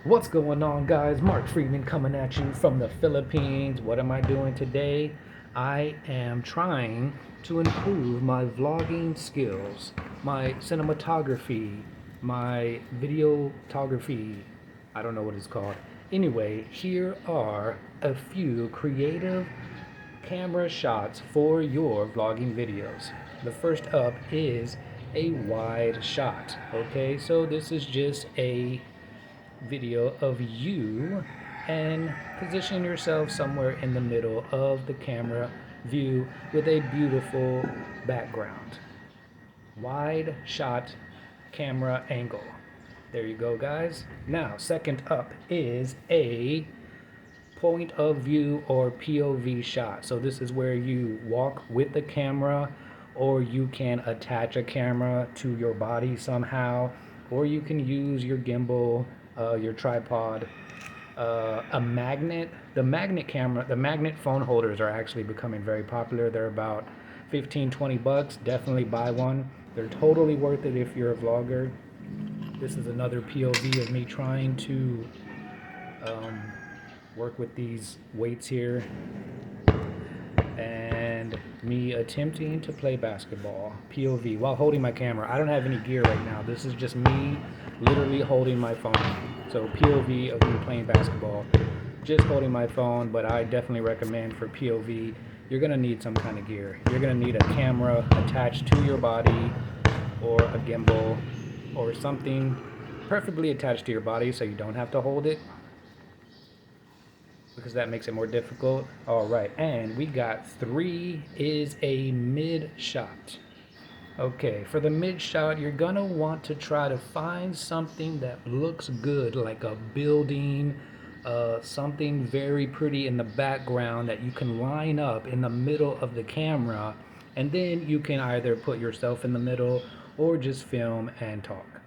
What's going on, guys? Mark Freeman coming at you from the Philippines. What am I doing today? I am trying to improve my vlogging skills, my cinematography, my videography. I don't know what it's called. Anyway, here are a few creative camera shots for your vlogging videos. The first up is a wide shot. Okay, so this is just a video of you and position yourself somewhere in the middle of the camera view with a beautiful background. Wide shot camera angle. There you go, guys. Now, second up is a point of view or POV shot. So this is where you walk with the camera, or you can attach a camera to your body somehow, or you can use your gimbal, your tripod, a magnet. The magnet phone holders are actually becoming very popular. They're about 15, 20 bucks. Definitely buy one. They're totally worth it if you're a vlogger. This is another POV of me trying to um, work with these weights here and me attempting to play basketball POV while holding my camera. I don't have any gear right now. This is just me literally holding my phone. So POV of me playing basketball, just holding my phone. But I definitely recommend for POV, you're gonna need some kind of gear. You're gonna need a camera attached to your body, or a gimbal, or something preferably attached to your body so you don't have to hold it, because that makes it more difficult. All right, and we got three is a mid shot. Okay, for the mid shot, you're gonna want to try to find something that looks good, like a building, something very pretty in the background that you can line up in the middle of the camera, and then you can either put yourself in the middle or just film and talk.